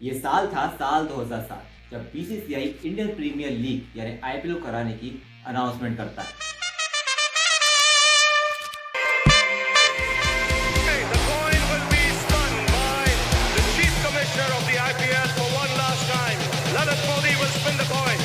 ये साल था साल 2007 जब बीसीसीआई इंडियन प्रीमियर लीग यानी आईपीएल कराने की अनाउंसमेंट करता है। The coin will be spun by the Chief Commissioner of the IPL for one last time. Lalit Modi will spin the coin.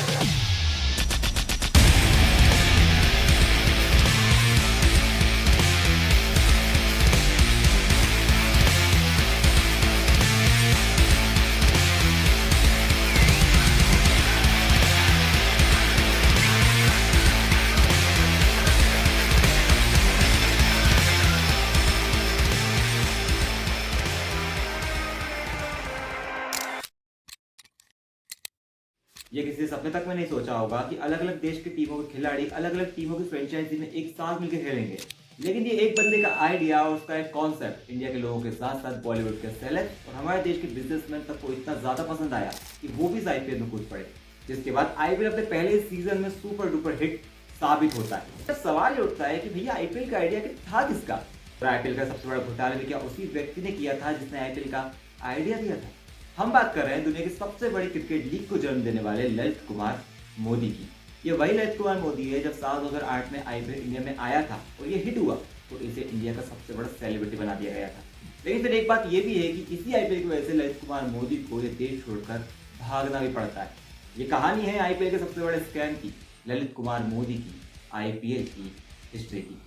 ये किसी सपने तक में नहीं सोचा होगा कि अलग अलग देश की टीमों के खिलाड़ी अलग अलग टीमों की फ्रेंचाइजी में एक साथ मिलकर खेलेंगे। लेकिन ये एक बंदे का आइडिया और उसका एक कॉन्सेप्ट इंडिया के लोगों के साथ साथ बॉलीवुड के सेलेब्स और हमारे देश के बिजनेसमैन तक को इतना ज्यादा पसंद आया कि वो भी इस आईपीएल में कूद पड़े, जिसके बाद आईपीएल अपने पहले सीजन में सुपर डुपर हिट साबित होता है। तो सवाल ये उठता है कि भैया आईपीएल का आइडिया था किसका? और आईपीएल का सबसे बड़ा घोटाला भी क्या उसी व्यक्ति ने किया था जिसने आईपीएल का आइडिया दिया था? हम बात कर रहे हैं दुनिया की सबसे बड़ी क्रिकेट लीग को जन्म देने वाले ललित कुमार मोदी की। ये वही ललित कुमार मोदी है जब साल 2008 में आईपीएल इंडिया में आया था और ये हिट हुआ तो इसे इंडिया का सबसे बड़ा सेलिब्रिटी बना दिया गया था। लेकिन फिर एक बात ये भी है कि इसी आईपीएल की वजह से ललित कुमार मोदी को ये देश छोड़कर भागना भी पड़ता है। ये कहानी है आईपीएल के सबसे बड़े स्कैम की, ललित कुमार मोदी की आईपीएल की हिस्ट्री की।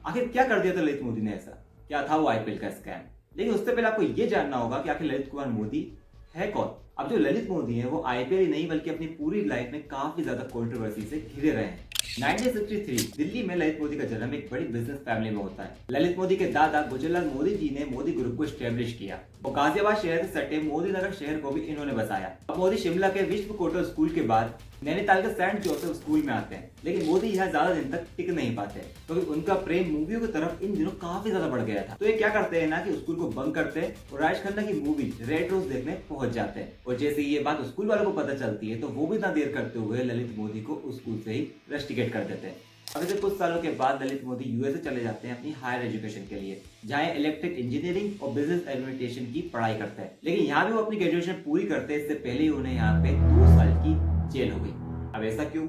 आखिर क्या कर दिया था ललित मोदी ने ऐसा? क्या था वो आईपीएल का स्कैम? लेकिन उससे पहले आपको ये जानना होगा कि आखिर ललित कुमार मोदी है कौन। अब जो ललित मोदी है वो आईपीएल ही नहीं बल्कि अपनी पूरी लाइफ में काफी ज्यादा कंट्रोवर्सी से घिरे रहे हैं। 1963 दिल्ली में ललित मोदी का जन्म एक बड़ी बिजनेस फैमिली में होता है। ललित मोदी के दादा गुजरलाल मोदी जी ने मोदी ग्रुप को स्टैब्लिश किया और गाजियाबाद शहर से सटे मोदी नगर शहर को भी इन्होंने बसाया। अब मोदी शिमला के विश्व कोटर स्कूल के बाद नैनीताल के सेंट जोसेफ स्कूल में आते हैं, लेकिन मोदी यहाँ ज्यादा दिन तक टिक नहीं पाते क्योंकि उनका प्रेम मूवियों की तरफ इन दिनों काफी ज्यादा बढ़ गया था। तो ये क्या करते हैं ना कि स्कूल को बंक करते हैं और राज खन्ना की मूवी रेड रोज देखने पहुंच जाते हैं। और जैसे ये बात स्कूल वालों को पता चलती है तो वो भी ना देर करते हुए ललित मोदी को स्कूल से ही रस्टिकेट कर देते हैं। अब इसे कुछ सालों के बाद ललित मोदी यूएसए चले जाते हैं अपनी हायर एजुकेशन के लिए, जहाँ इलेक्ट्रिक इंजीनियरिंग और बिजनेस एडमिनिस्ट्रेशन की पढ़ाई करते हैं। लेकिन यहाँ भी वो अपनी ग्रेजुएशन पूरी करते हैं, इससे पहले ही उन्हें यहाँ पे 2 साल की जेल हो गई। अब ऐसा क्यों?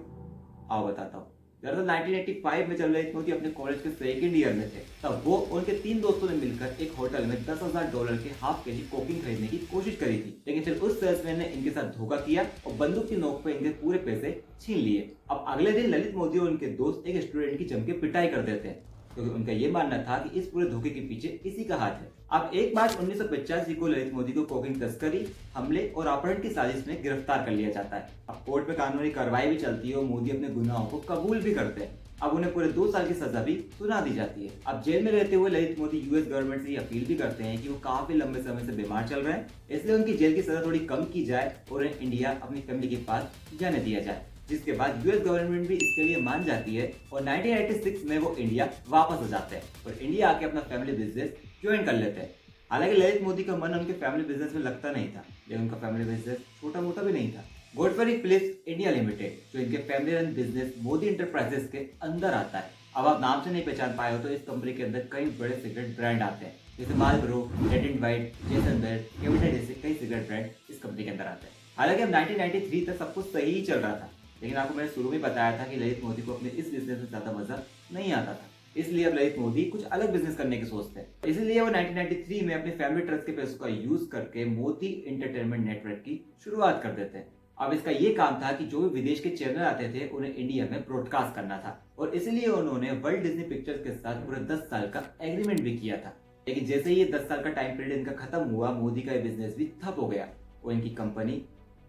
आओ बताता हूँ। दरअसल 1985 में जब ललित मोदी अपने कॉलेज के सेकंड ईयर में थे तब वो उनके 3 दोस्तों ने मिलकर एक होटल में $10,000 के हाफ केजी कोकीन खरीदने की कोशिश करी थी। लेकिन फिर उस सेल्समैन ने इनके साथ धोखा किया और बंदूक की नोक पर इनके पूरे पैसे छीन लिए। अब अगले दिन ललित मोदी और उनके दोस्त एक स्टूडेंट की जम के पिटाई कर देते हैं क्योंकि उनका ये मानना था कि इस पूरे धोखे के पीछे इसी का हाथ है। अब 1 मार्च 1985 को ललित मोदी को कोकीन तस्करी, हमले और अपहरण की साजिश में गिरफ्तार कर लिया जाता है। अब कोर्ट में कानूनी कार्रवाई भी चलती है और मोदी अपने गुनाहों को कबूल भी करते हैं। अब उन्हें पूरे 2 साल की सजा भी सुना दी जाती है। अब जेल में रहते हुए ललित मोदी यूएस गवर्नमेंट से अपील भी करते हैं कि वो काफी लंबे समय से बीमार चल रहे हैं, इसलिए उनकी जेल की सजा थोड़ी कम की जाए और उन्हें इंडिया अपनी फैमिली के पास जाने दिया जाए, जिसके बाद यूएस गवर्नमेंट भी इसके लिए मान जाती है और 1986 में वो इंडिया वापस आ जाते हैं और इंडिया आके अपना फैमिली बिजनेस ज्वाइन कर लेते हैं। हालांकि ललित मोदी का मन उनके फैमिली बिजनेस में लगता नहीं था, लेकिन उनका फैमिली बिजनेस छोटा मोटा भी नहीं था। गोडफ्री फिलिप्स इंडिया लिमिटेड जो इनके family run business Modi enterprises के अंदर आता है। अब आप नाम से नहीं पहचान पाए हो तो इस कंपनी के अंदर कई बड़े सिगरेट ब्रांड आते हैं, जैसे Marlboro, red and white, Jaisalmer, कैविटा जैसे कई सिगरेट ब्रांड इस कंपनी के अंदर आते हैं। हालांकि अब 1993 तक सब कुछ सही ही चल रहा था, लेकिन आपको मैंने शुरू में बताया था कि ललित मोदी को अपने इस बिजनेस में ज्यादा मजा नहीं आता था, इसलिए अब ललित मोदी कुछ अलग बिजनेस करने की सोचते हैं। इसलिए वो 1993 में अपने फैमिली ट्रस्ट के पैसों का यूज करके मोदी एंटरटेनमेंट नेटवर्क की शुरुआत कर देते हैं। अब इसका ये काम था कि जो भी विदेश के चैनल आते थे उन्हें इंडिया में ब्रॉडकास्ट करना था और इसलिए उन्होंने वर्ल्ड डिज्नी पिक्चर्स के साथ पूरे 10 साल का एग्रीमेंट भी किया था। लेकिन जैसे ही ये 10 साल का टाइम पीरियड इनका खत्म हुआ, मोदी का बिजनेस भी ठप हो गया और इनकी कंपनी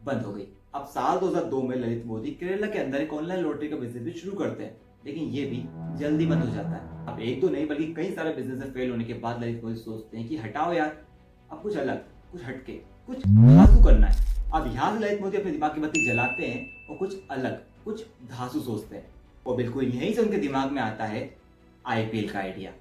बंद हो गई। अब साल 2002 में ललित मोदी केरला के अंदर एक ऑनलाइन लॉटरी का बिजनेस भी शुरू करते हैं, लेकिन ये भी जल्दी बंद हो जाता है। अब एक तो नहीं बल्कि कई सारे बिजनेस फेल होने के बाद ललित मोदी सोचते हैं कि हटाओ यार, अब कुछ अलग, कुछ हटके, कुछ धांसू करना है। अब यहाँ से ललित मोदी अपने दिमाग की बत्ती जलाते हैं और कुछ अलग, कुछ धांसू सोचते हैं और बिल्कुल यहीं से उनके दिमाग में आता है आईपीएल का आइडिया।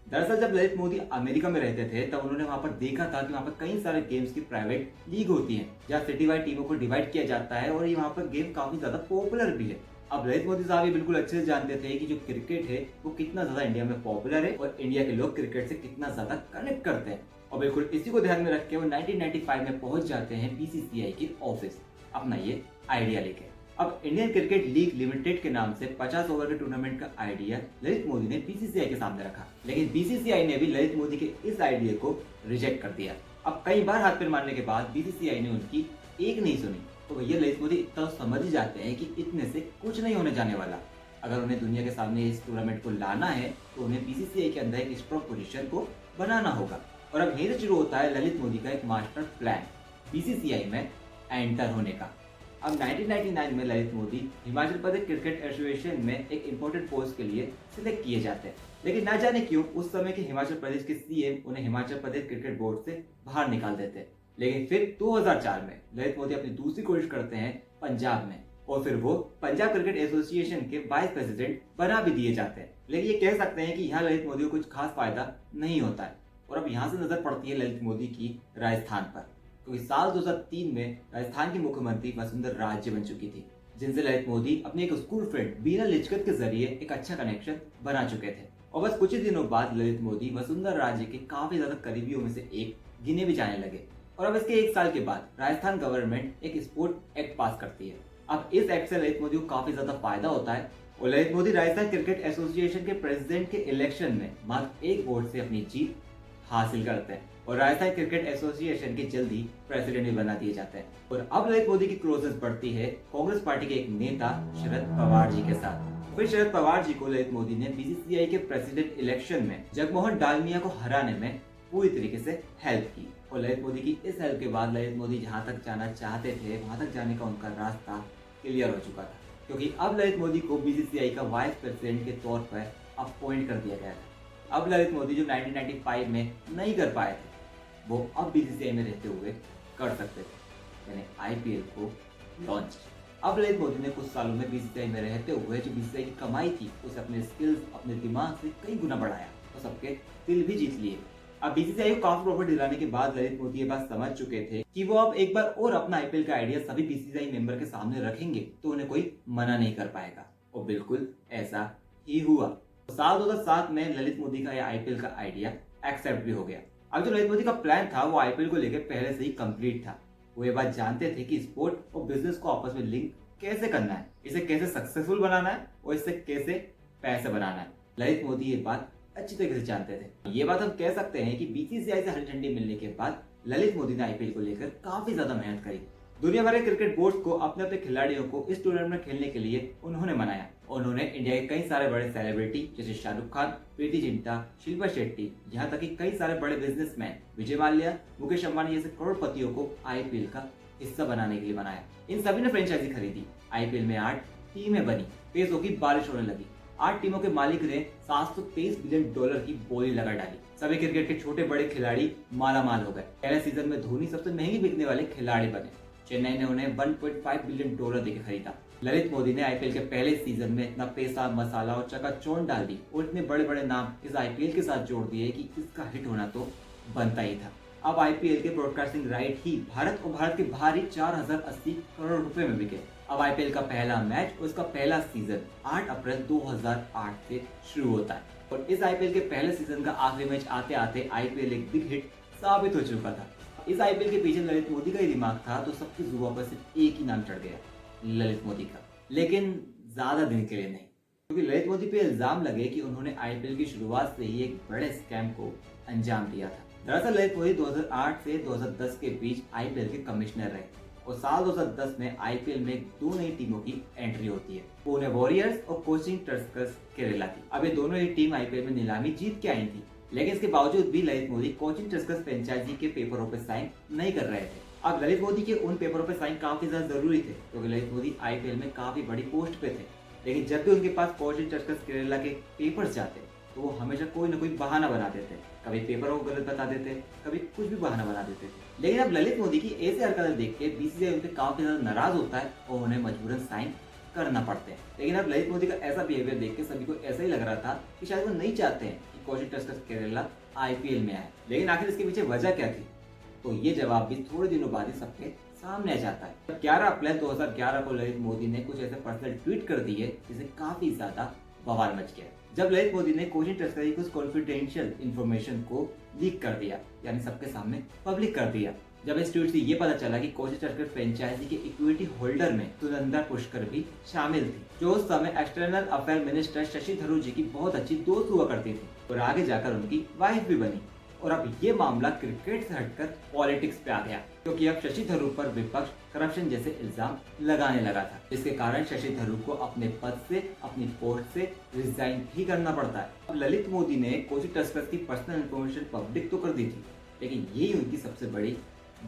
दरअसल जब ललित मोदी अमेरिका में रहते थे तब उन्होंने वहां पर देखा था कि वहां पर कई सारे गेम्स की प्राइवेट लीग होती हैं, जहाँ सिटी वाइड टीमों को डिवाइड किया जाता है और ये वहां पर गेम काफी ज्यादा पॉपुलर भी है। अब ललित मोदी साहब ये बिल्कुल अच्छे से जानते थे कि जो क्रिकेट है वो कितना ज्यादा इंडिया में पॉपुलर है और इंडिया के लोग क्रिकेट से कितना ज्यादा कनेक्ट करते हैं। और बिल्कुल इसी को ध्यान में रख के वो 1995 में पहुंच जाते हैं बीसीसीआई के ऑफिस अपना ये आइडिया लेके। अब इंडियन क्रिकेट लीग लिमिटेड के नाम से 50 ओवर के टूर्नामेंट का आइडिया ललित मोदी ने बीसीसीआई के सामने रखा, लेकिन बीसीसीआई ने भी ललित मोदी के इस आइडिया को रिजेक्ट कर दिया। अब कई बार हाथ पैर मारने के बाद बीसीसीआई ने उनकी एक नहीं सुनी, तो भैया ललित मोदी इतना समझ ही जाते हैं कि इतने से कुछ नहीं होने जाने वाला। अगर उन्हें दुनिया के सामने इस टूर्नामेंट को लाना है तो उन्हें बीसीसीआई के अंदर एक स्ट्रॉन्ग पोजीशन को बनाना होगा। और अब यहीं से शुरू होता है ललित मोदी का एक मास्टर प्लान बीसीसीआई में एंटर होने का। अब 1999 में ललित मोदी हिमाचल प्रदेश क्रिकेट एसोसिएशन में एक इंपॉर्टेंट पोस्ट के लिए सिलेक्ट किए जाते हैं, लेकिन ना जाने क्यों उस समय के हिमाचल प्रदेश के सीएम उन्हें हिमाचल प्रदेश क्रिकेट बोर्ड से बाहर निकाल देते हैं। लेकिन फिर 2004 में ललित मोदी अपनी दूसरी कोशिश करते हैं पंजाब में, और फिर वो पंजाब क्रिकेट एसोसिएशन के वाइस प्रेसिडेंट बना भी दिए जाते हैं। लेकिन ये कह सकते हैं कि यहाँ ललित मोदी को कुछ खास फायदा नहीं होता है। और अब यहाँ से नजर पड़ती है ललित मोदी की राजस्थान पर, क्योंकि साल 2003 में राजस्थान की मुख्यमंत्री वसुंधरा राजे बन चुकी थी, जिनसे ललित मोदी अपने एक स्कूल फ्रेंड बीना लिचकत के जरिए एक अच्छा कनेक्शन बना चुके थे। और बस कुछ ही दिनों बाद ललित मोदी वसुंधरा राजे के काफी ज्यादा करीबियों में से एक गिने भी जाने लगे। और अब इसके एक साल के बाद राजस्थान गवर्नमेंट एक स्पोर्ट एक्ट पास करती है। अब इस एक्ट से ललित मोदी को काफी ज्यादा फायदा होता है और ललित मोदी राजस्थान क्रिकेट एसोसिएशन के प्रेसिडेंट के इलेक्शन में मात्र एक वोट से अपनी जीत हासिल करते हैं और राजस्थान क्रिकेट एसोसिएशन के जल्दी प्रेसिडेंट भी बना दिए जाते हैं। और अब ललित मोदी की क्लोजनेस बढ़ती है कांग्रेस पार्टी के एक नेता शरद पवार जी के साथ। फिर शरद पवार जी को ललित मोदी ने बीसीसीआई के प्रेसिडेंट इलेक्शन में जगमोहन डालमिया को हराने में पूरी तरीके से हेल्प की। और ललित मोदी की इस हेल्प के बाद ललित मोदी जहां तक जाना चाहते थे वहां तक जाने का उनका रास्ता क्लियर हो चुका था, क्योंकि अब ललित मोदी को बीसीसीआई का वाइस प्रेसिडेंट के तौर पर अपॉइंट कर दिया गया था। अब ललित मोदी जो 1995 में नहीं कर पाए थे वो अब बीसीसीआई में रहते हुए कर सकते थे, यानी आईपीएल को लॉन्च। अब ललित मोदी ने कुछ सालों में बीसीसीआई में रहते हुए जो बीसीसीआई की कमाई थी उसे अपने स्किल्स अपने दिमाग से कई गुना बढ़ाया और सबके दिल भी जीत लिए। अब बीसीसीआई को काफी प्रॉफिट दिलाने के बाद ललित मोदी ये बात समझ चुके थे कि वो अब एक बार और अपना आईपीएल का आइडिया सभी बीसीसीआई मेंबर के सामने रखेंगे तो उन्हें कोई मना नहीं कर पाएगा। और बिल्कुल ऐसा ही हुआ। साल 2007 में ललित मोदी का यह आईपीएल का आइडिया एक्सेप्ट भी हो गया। अब जो ललित मोदी का प्लान था वो आईपीएल को लेकर पहले से ही कंप्लीट था। वो ये बात जानते थे कि स्पोर्ट और बिजनेस को आपस में लिंक कैसे करना है, इसे कैसे सक्सेसफुल बनाना है और इससे कैसे पैसे बनाना है। ललित मोदी ये बात अच्छी तरीके से जानते थे। ये बात हम कह सकते हैं कि बीसीसीआई से हरी झंडी मिलने के बाद ललित मोदी ने आईपीएल को लेकर काफी ज्यादा मेहनत करी। दुनिया भर के क्रिकेट बोर्ड को अपने अपने खिलाड़ियों को इस टूर्नामेंट में खेलने के लिए उन्होंने मनाया और उन्होंने इंडिया के कई सारे बड़े सेलिब्रिटी जैसे शाहरुख खान, प्रीति जिंटा, शिल्पा शेट्टी, यहाँ तक कि कई सारे बड़े बिजनेसमैन विजय माल्या, मुकेश अंबानी जैसे करोड़पतियों को आईपीएल का हिस्सा बनाने के लिए बनाया। इन सभी ने फ्रेंचाइजी खरीदी। आईपीएल में 8 टीमें बनी, पैसों की बारिश होने लगी। 8 टीमों के मालिक ने $723 बिलियन की बोली लगा डाली। सभी क्रिकेट के छोटे बड़े खिलाड़ी माला माल हो गए। पहले सीजन में धोनी सबसे महंगी बिकने वाले खिलाड़ी बने। चेन्नई ने उन्हें $1.5 बिलियन देकर खरीदा। ललित मोदी ने आईपीएल के पहले सीजन में इतना पैसा, मसाला और चकाचौंध डाल दी और इतने बड़े बड़े नाम इस आईपीएल के साथ जोड़ दिए कि इसका हिट होना तो बनता ही था। अब आईपीएल के ब्रॉडकास्टिंग राइट ही भारत और भारत के बाहर ही 4080 करोड़ रुपए में बिके। अब आईपीएल का पहला मैच और उसका पहला सीजन 8 अप्रैल 2008 से शुरू होता है और इस आईपीएल के पहले सीजन का आखिरी मैच आते आते आईपीएल एक बिग हिट साबित हो चुका था। इस आईपीएल के पीछे ललित मोदी का ही दिमाग था तो सबकी जुबान पर सिर्फ एक ही नाम चढ़ गया, ललित मोदी का। लेकिन ज्यादा दिन के लिए नहीं, क्योंकि ललित मोदी पे इल्जाम लगे कि उन्होंने आईपीएल की शुरुआत से ही एक बड़े स्कैम को अंजाम दिया था। दरअसल ललित मोदी 2008 से 2010 के बीच आईपीएल के कमिश्नर रहे और साल 2010 में आईपीएल में 2 नई टीमों की एंट्री होती है, पुणे वॉरियर्स और कोचिंग टस्कर्स केरला की। अब ये दोनों ही टीम आईपीएल में नीलामी जीत के आई थी, लेकिन इसके बावजूद भी ललित मोदी कोचिंग टस्कर्स फ्रेंचाइजी के पेपरों पर साइन नहीं कर रहे थे। अब ललित मोदी के उन पेपरों पर साइन काफी ज्यादा जरूरी थे क्योंकि ललित मोदी आईपीएल में काफी बड़ी पोस्ट पे थे। लेकिन जब भी उनके पास कोचिंग टस्कर्स केरला के पेपर्स जाते तो वो हमेशा कोई ना कोई बहाना बना देते। कभी पेपरों को गलत बता देते, कभी कुछ भी बहाना बना देते थे। लेकिन अब ललित मोदी की ऐसी हरकतें देख के बीसीसीआई उनपे काफी ज्यादा नाराज होता है और उन्हें मजबूरन साइन करना पड़ते हैं। लेकिन अब ललित मोदी का ऐसा बिहेवियर देख के सभी को ऐसा ही लग रहा था कि शायद वो नहीं चाहते हैं कि कोचिंग टस्कर्स केरला आईपीएल में आए। लेकिन आखिर इसके पीछे वजह क्या थी, तो ये जवाब भी थोड़े दिनों बाद ही सबके सामने आ जाता है। 11 अप्रैल 2011 को ललित मोदी ने कुछ ऐसे पर्सनल ट्वीट कर दिए जिसे काफी ज्यादा बवाल मच गया जब ललित मोदी ने कोचिंग तस्करी की उस कॉन्फिडेंशियल इंफॉर्मेशन को लीक कर दिया, यानी सबके सामने पब्लिक कर दिया। जब इस ट्वीट से ये पता चला कि कोचिंग तस्कर फ्रेंचाइजी के इक्विटी होल्डर में सुनंदा पुष्कर भी शामिल थी, जो उस समय external affair minister Shashi Tharoor ji की बहुत अच्छी दोस्त हुआ करती थी और आगे जाकर उनकी वाइफ भी बनी। और अब ये मामला क्रिकेट से हटकर पॉलिटिक्स पे आ गया, क्योंकि अब शशि थरूर पर विपक्ष करप्शन जैसे इल्जाम लगाने लगा था, जिसके कारण शशि थरूर को अपने पद से, अपनी पोस्ट से रिजाइन भी करना पड़ता है। अब ललित मोदी ने कोचिंग तस्कर की पर्सनल इन्फॉर्मेशन पब्लिक तो कर दी थी, लेकिन यही उनकी सबसे बड़ी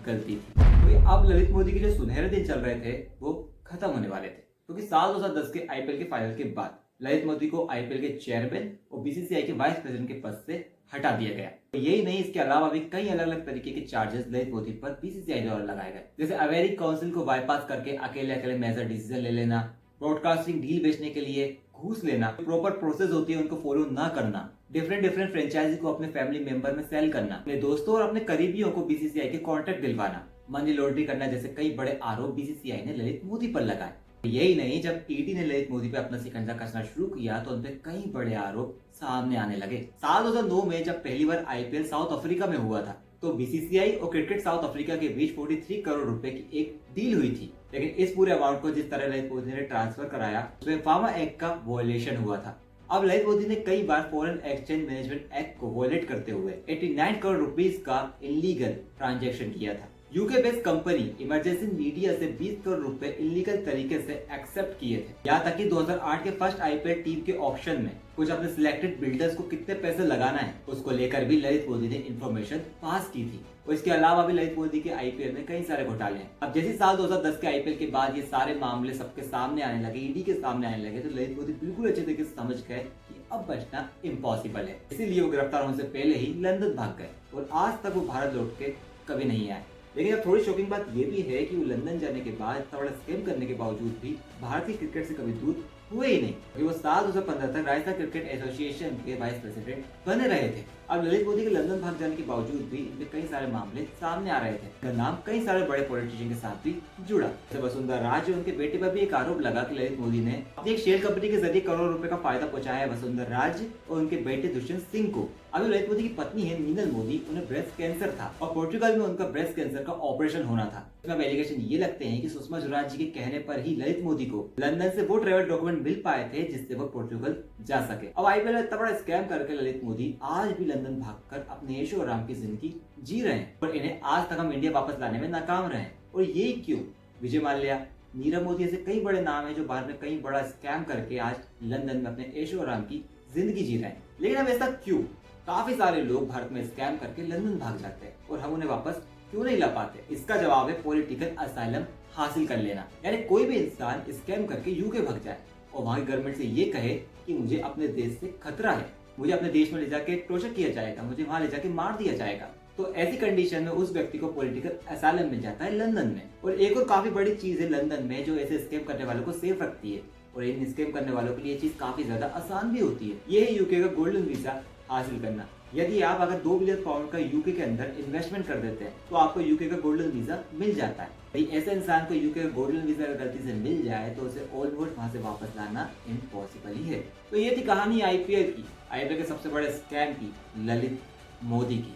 गलती थी। तो अब ललित मोदी के जो सुनहरे दिन चल रहे थे वो खत्म होने वाले थे, क्योंकि साल 2010 के आईपीएल के फाइनल के बाद ललित मोदी को आईपीएल के चेयरमैन और बीसीसीआई के वाइस प्रेसिडेंट के पद से हटा दिया गया। तो यही नहीं, इसके अलावा भी कई अलग अलग तरीके के चार्जेस ललित मोदी पर बीसीसीआई द्वारा लगाए गए, जैसे अवेरी काउंसिल को बाईपास करके अकेले मेजर डिसीजन ले लेना, ब्रॉडकास्टिंग डील बेचने के लिए घूस लेना, प्रॉपर प्रोसेस होती है उनको फॉलो ना करना, डिफरेंट फ्रेंचाइजी को अपने फैमिली मेंबर में सेल करना, अपने दोस्तों और अपने करीबियों को बीसीसीआई के कॉन्ट्रैक्ट दिलवाना, मनी लॉन्ड्रिंग करना जैसे कई बड़े आरोप बीसीसीआई ने ललित मोदी पर लगाए। यही नहीं, जब ईडी ने ललित मोदी पे अपना शिकंजा कसना शुरू किया तो उनपे कई बड़े आरोप सामने आने लगे। साल 2009 में जब पहली बार आईपीएल साउथ अफ्रीका में हुआ था तो बीसीसीआई और क्रिकेट साउथ अफ्रीका के बीच 43 करोड़ रुपए की एक डील हुई थी, लेकिन इस पूरे अमाउंट को जिस तरह ललित मोदी ने ट्रांसफर कराया उसमें फार्मा एक्ट का वॉयलेशन हुआ था। अब ललित मोदी ने कई बार फॉरेन एक्सचेंज मैनेजमेंट एक्ट को वॉयलेट करते हुए 89 करोड़ रुपीस का इलीगल ट्रांजैक्शन किया था। UK based company emergency media से 20 करोड़ रुपए इलीगल तरीके से एक्सेप्ट किए थे। यहाँ तक कि 2008 के फर्स्ट आईपीएल टीम के ऑप्शन में कुछ अपने सिलेक्टेड बिल्डर्स को कितने पैसे लगाना है उसको लेकर भी ललित मोदी ने इन्फॉर्मेशन पास की थी। और इसके अलावा भी ललित मोदी के आईपीएल में कई सारे घोटाले हैं। अब जैसे साल 2010 के आईपीएल के बाद ये सारे मामले सबके सामने आने लगे, ईडी के सामने आने लगे, तो ललित मोदी बिल्कुल अच्छे तरीके से समझ गए कि अब बचना इम्पॉसिबल है। इसीलिए वो गिरफ्तार होने से पहले ही लंदन भाग गए और आज तक वो भारत लौट के कभी नहीं आए। लेकिन अब थोड़ी शॉकिंग बात ये भी है कि वो लंदन जाने के बाद इतना बड़ा स्कैम करने के बावजूद भी भारतीय क्रिकेट से कभी दूर हुए ही नहीं, क्योंकि वो साल 2015 तक राजस्थान क्रिकेट एसोसिएशन के वाइस प्रेसिडेंट बने रहे थे। अब ललित मोदी के लंदन भाग जाने के बावजूद भी इनमें कई सारे मामले सामने आ रहे थे। इनका नाम कई सारे बड़े पॉलिटिशियन के साथ भी जुड़ा, जैसे वसुंधरा राजे, उनके बेटे पर भी एक आरोप लगा कि ललित मोदी ने अपनी एक शेयर कंपनी के जरिए करोड़ों रुपए का फायदा पहुंचाया है वसुंधरा राजे और उनके बेटे दुष्यंत सिंह को। अभी ललित मोदी की पत्नी है मीनल मोदी, उन्हें ब्रेस्ट कैंसर था और पोर्चुगल में उनका ब्रेस्ट कैंसर का ऑपरेशन होना था। इसमें एलिगेशन ये लगते हैं कि सुषमा स्वराज जी के कहने पर ही ललित मोदी को लंदन से वो ट्रेवल डॉक्यूमेंट मिल पाए थे जिससे वो पोर्चुगल जा सके। अब आईपीएल में इतना बड़ा स्कैम करके ललित मोदी आज भी लंदन भागकर अपने ऐशो आराम की जिंदगी जी रहे हैं और इन्हें आज तक हम इंडिया वापस लाने में नाकाम रहे। और ये क्यों? विजय माल्या, नीरव मोदी ऐसे कई बड़े नाम हैं जो भारत में कई बड़ा स्कैम करके आज लंदन में अपने ऐशो आराम की जिंदगी जी रहे हैं। लेकिन अब ऐसा क्यों? काफी सारे लोग भारत में स्कैम करके लंदन भाग जाते हैं और हम उन्हें वापस क्यों नहीं ला पाते? इसका जवाब है पॉलिटिकल असाइलम हासिल कर लेना। यानी कोई भी इंसान स्कैम करके यूके भाग जाए और वहां की गवर्नमेंट से ये कहे कि मुझे अपने देश से खतरा है, मुझे अपने देश में ले जाके टॉर्चर किया जाएगा, मुझे वहां ले जाके मार दिया जाएगा, तो ऐसी कंडीशन में उस व्यक्ति को पॉलिटिकल असाइलम मिल जाता है लंदन में। और एक और काफी बड़ी चीज है लंदन में जो ऐसे स्कैम करने वालों को सेफ रखती है और इन स्कैम करने वालों के लिए चीज काफी ज्यादा आसान भी होती है। ये है यूके का गोल्डन वीजा हासिल करना। यदि आप अगर 2 बिलियन पाउंड का यूके के अंदर इन्वेस्टमेंट कर देते हैं तो आपको यूके का गोल्डन वीजा मिल जाता है। भाई ऐसे इंसान को यूके का गोल्डन वीजा अगर गलती से मिल जाए तो उसे ऑलमोस्ट वहां से वापस लाना इम्पॉसिबल ही है। तो ये थी कहानी आईपीएल की, आईपीएल के सबसे बड़े स्कैम की, ललित मोदी की।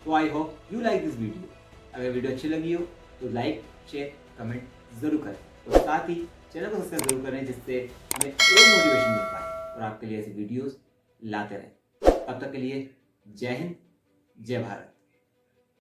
तो I hope you like this video. अगर वीडियो अच्छी लगी हो तो लाइक, शेयर, कमेंट जरूर करें और साथ ही चैनल को सब्सक्राइब जरूर करें जिससे हमें और मोटिवेशन मिल पाए और आपके लिए ऐसी वीडियोस लाते रहें। तब तक के लिए जय हिंद, जय भारत।